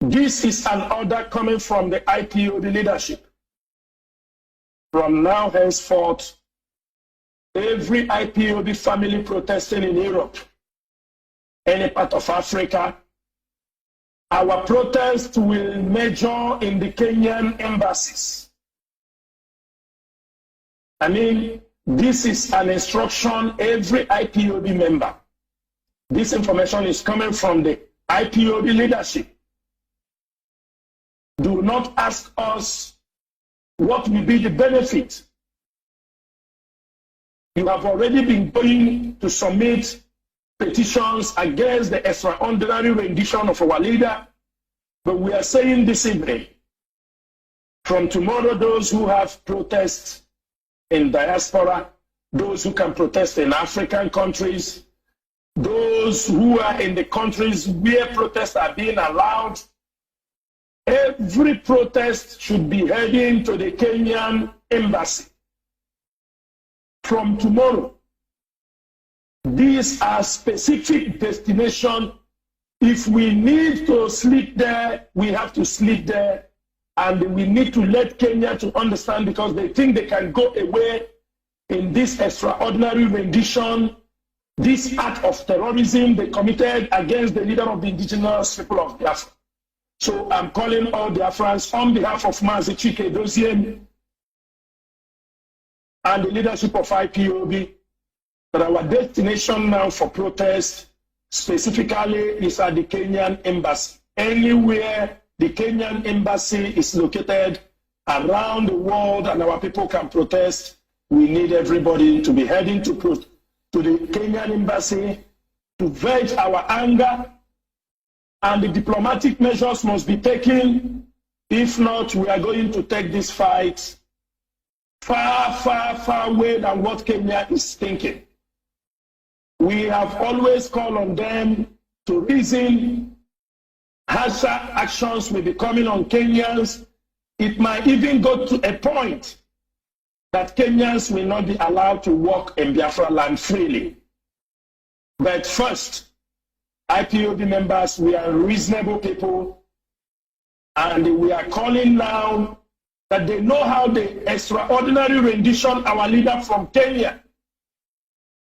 This is an order coming from the IPOB leadership. From now henceforth, every IPOB family protesting in Europe, any part of Africa, our protest will major in the Kenyan embassies. I mean, this is an instruction every IPOB member. This information is coming from the IPOB leadership. Do not ask us what will be the benefit. You have already been going to submit petitions against the extraordinary rendition of our leader, but we are saying this evening, from tomorrow, those who have protests in diaspora, those who can protest in African countries, those who are in the countries where protests are being allowed, every protest should be heading to the Kenyan embassy. From tomorrow, these are specific destinations. If we need to sleep there, we have to sleep there. And we need to let Kenya to understand, because they think they can go away in this extraordinary rendition, this act of terrorism they committed against the leader of the indigenous people of Biafra. So I'm calling all Biafrans on behalf of Mazi Doziem and the leadership of IPOB that our destination now for protest specifically is at the Kenyan embassy. Anywhere the Kenyan embassy is located around the world and our people can protest, we need everybody to be heading to the Kenyan embassy to vent our anger, and the diplomatic measures must be taken. If not, we are going to take this fight far, far, far away than what Kenya is thinking. We have always called on them to reason. Harsher actions will be coming on Kenyans. It might even go to a point that Kenyans will not be allowed to walk in Biafra land freely. But first, IPOB members, we are reasonable people, and we are calling now that they know how the extraordinary rendition our leader from Kenya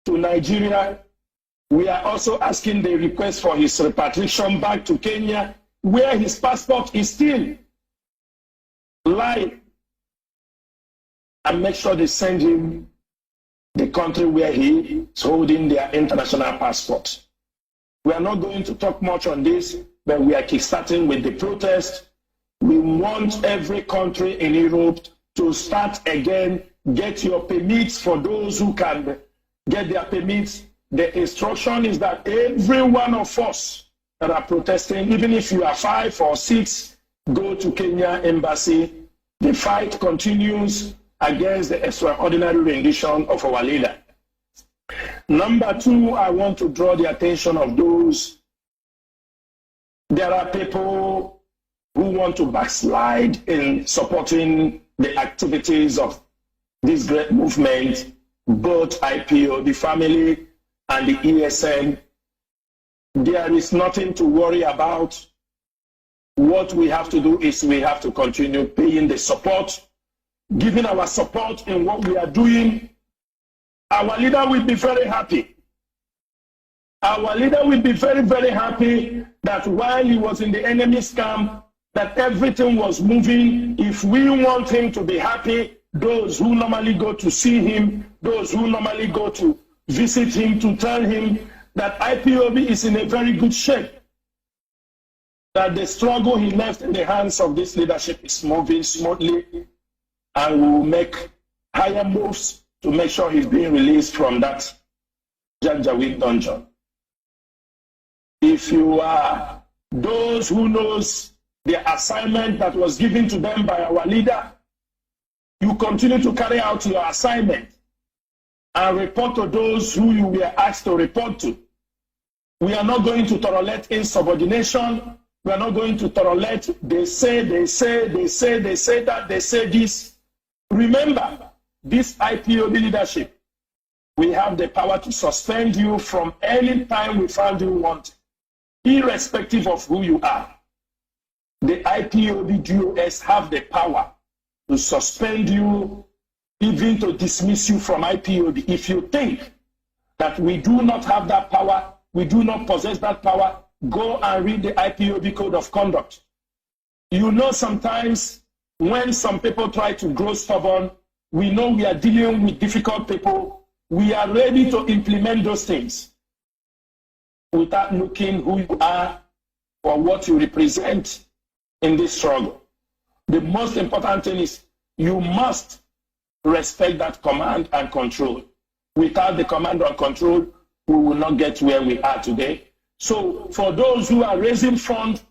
to Nigeria. We are also asking the request for his repatriation back to Kenya, where his passport is still lying, and make sure they send him the country where he is holding their international passport. We are not going to talk much on this, but we are kickstarting with the protest. We want every country in Europe to start again, get your permits for those who can get their permits. The instruction is that every one of us that are protesting, even if you are 5 or 6, go to Kenya embassy. The fight continues against the extraordinary rendition of our leader. Number 2, I want to draw the attention of those. There are people who want to backslide in supporting the activities of this great movement, both IPO, the family, and the ESN. There is nothing to worry about. What we have to do is we have to continue paying the support, giving our support in what we are doing. Our leader will be very happy. Our leader will be very, very happy that while he was in the enemy's camp, that everything was moving. If we want him to be happy, those who normally go to see him, those who normally go to visit him, to tell him that IPOB is in a very good shape, that the struggle he left in the hands of this leadership is moving smoothly, and we will make higher moves to make sure he's being released from that Janjaweed dungeon. If you are those who knows the assignment that was given to them by our leader, you continue to carry out your assignment and report to those who you were asked to report to. We are not going to tolerate insubordination. We are not going to tolerate they say that, they say this. Remember, this IPOB leadership, we have the power to suspend you from any time we found you wanted, irrespective of who you are. the IPOB DOS have the power to suspend you, even to dismiss you from IPOB. If you think that we do not have that power, we do not possess that power, go and read the IPOB Code of Conduct. You know, sometimes when some people try to grow stubborn, we know we are dealing with difficult people. We are ready to implement those things without looking who you are or what you represent in this struggle. The most important thing is you must respect that command and control. Without the command and control, we will not get where we are today. So for those who are raising funds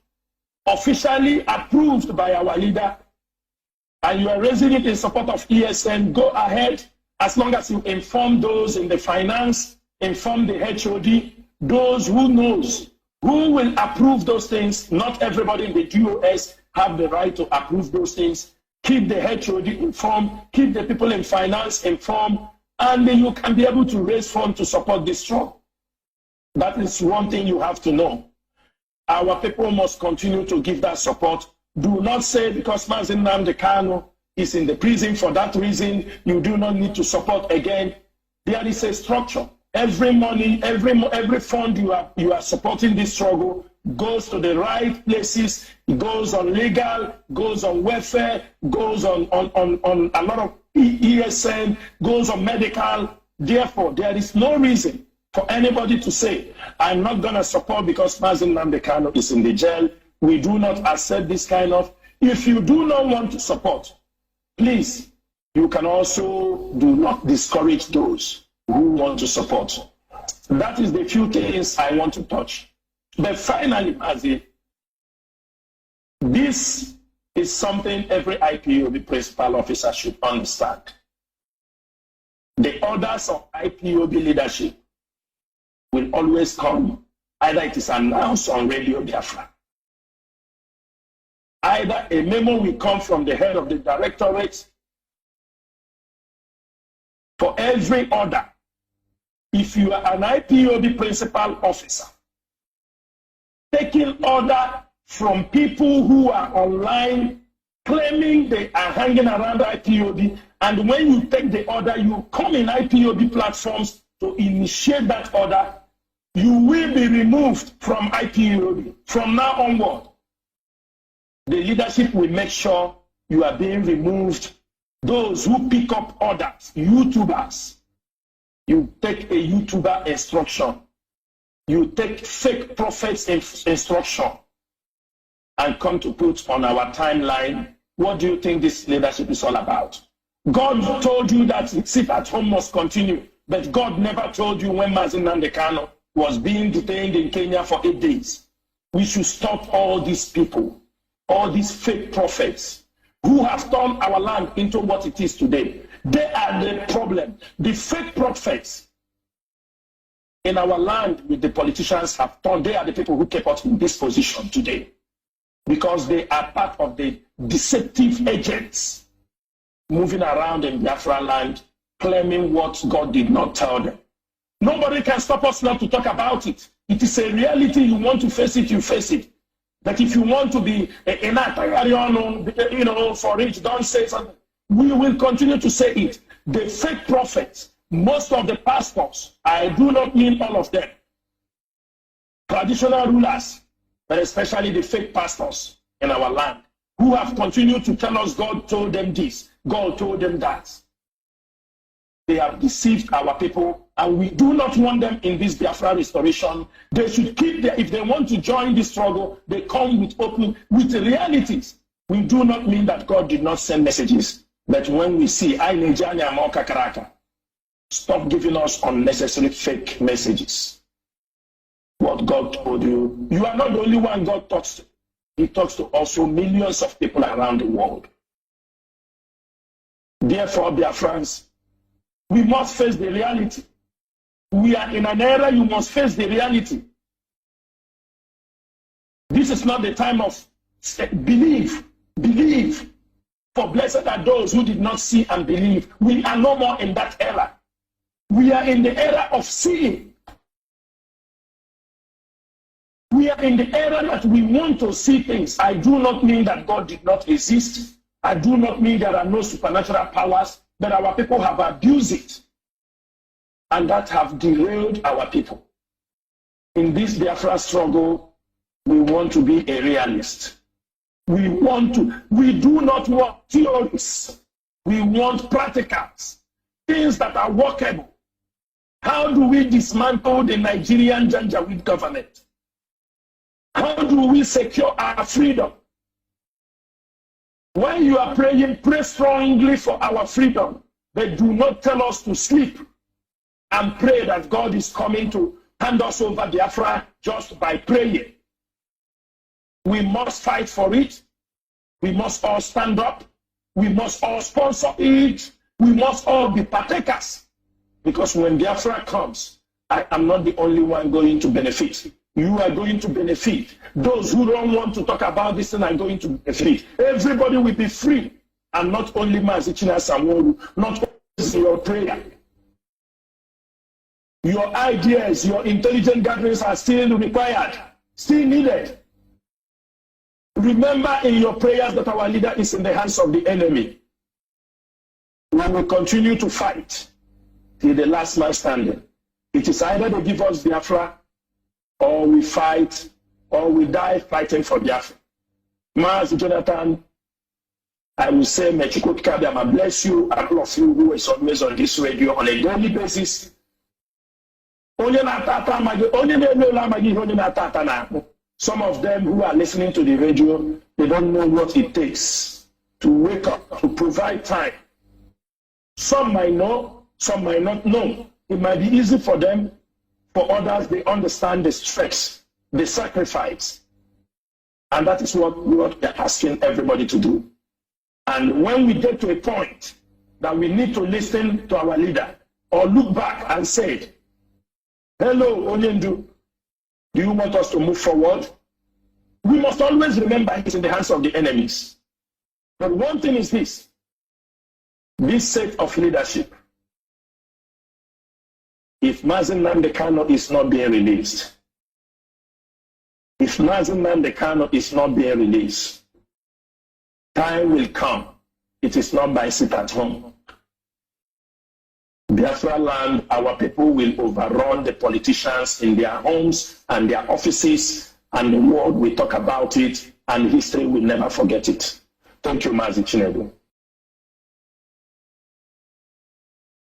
officially approved by our leader, and you are raising it in support of ESN, go ahead, as long as you inform those in the finance, inform the HOD, those who knows who will approve those things. Not everybody in the DOS have the right to approve those things. Keep the HOD informed, keep the people in finance informed, and then you can be able to raise funds to support this struggle. That is one thing you have to know. Our people must continue to give that support. Do not say because Mazi Nnamdi Kanu is in the prison for that reason, you do not need to support again. There is a structure. Every money, every fund you are supporting this struggle goes to the right places. It goes on legal, goes on welfare, goes on a lot of ESN, goes on medical. Therefore, there is no reason for anybody to say, I'm not going to support because Mazi Nnamdi Kanu is in the jail. We do not accept this kind of. If you do not want to support, please, you can also do not discourage those who want to support. That is the few things I want to touch. But finally, Mazi, this is something every IPOB principal officer should understand. The orders of IPOB leadership will always come, either it is announced on Radio Biafra, either a memo will come from the head of the directorate. For every order, if you are an IPOB principal officer, taking order from people who are online claiming they are hanging around IPOB, and when you take the order, you come in IPOB platforms to initiate that order, you will be removed from IPOB. From now onward, the leadership will make sure you are being removed. Those who pick up orders, YouTubers, you take a YouTuber instruction, you take fake prophets instruction, and come to put on our timeline, what do you think this leadership is all about? God told you that sit at home must continue, but God never told you when Mazi Nnamdi Kanu was being detained in Kenya for 8 days. We should stop all these people, all these fake prophets who have turned our land into what it is today. They are the problem. The fake prophets in our land with the politicians have turned, they are the people who kept us in this position today, because they are part of the deceptive agents moving around in Biafra land, claiming what God did not tell them. Nobody can stop us now to talk about it. It is a reality. You want to face it, you face it. But if you want to be for it, don't say something. We will continue to say it. The fake prophets, most of the pastors, I do not mean all of them, traditional rulers, but especially the fake pastors in our land, who have continued to tell us God told them this, God told them that. They have deceived our people, and we do not want them in this Biafra restoration. They should keep their, if they want to join this struggle, they come with the realities. We do not mean that God did not send messages, but when we see, stop giving us unnecessary fake messages. What God told you, you are not the only one God talks to. He talks to also millions of people around the world. Therefore, dear friends, we must face the reality. We are in an era, you must face the reality. This is not the time of believe. For blessed are those who did not see and believe. We are no more in that era. We are in the era of seeing. We are in the era that we want to see things. I do not mean that God did not exist. I do not mean there are no supernatural powers, but our people have abused it. And that have derailed our people. In this Biafra struggle, we want to be a realist. We do not want theories. We want practicals, things that are workable. How do we dismantle the Nigerian Janjaweed government? How do we secure our freedom? When you are praying, pray strongly for our freedom, but do not tell us to sleep and pray that God is coming to hand us over Biafra just by praying. We must fight for it. We must all stand up. We must all sponsor it. We must all be partakers. Because when Biafra comes, I am not the only one going to benefit. You are going to benefit. Those who don't want to talk about this thing are going to benefit. Everybody will be free. And not only Mazi Samoru, not only your prayer. Your ideas, your intelligent gatherings are still required, still needed. Remember in your prayers that our leader is in the hands of the enemy. We will continue to fight till the last man standing. It is either they give us Biafra, or we fight, or we die fighting for Biafra. Mazi Jonathan, I will say, may Chukwu Kabiyama bless you and all of you who is always on this radio on a daily basis. Some of them who are listening to the radio, they don't know what it takes to wake up, to provide time. Some might know, some might not know. It might be easy for them. For others, they understand the stress, the sacrifice. And that is what we're asking everybody to do. And when we get to a point that we need to listen to our leader or look back and say, hello, Onyendu, do you want us to move forward? We must always remember it's in the hands of the enemies. But one thing is this set of leadership. If Mazi Nnamdi Kanu is not being released, time will come. It is not by sit at home. Biafra land, our people will overrun the politicians in their homes and their offices, and the world will talk about it, and history will never forget it. Thank you, Mazi Chinedu.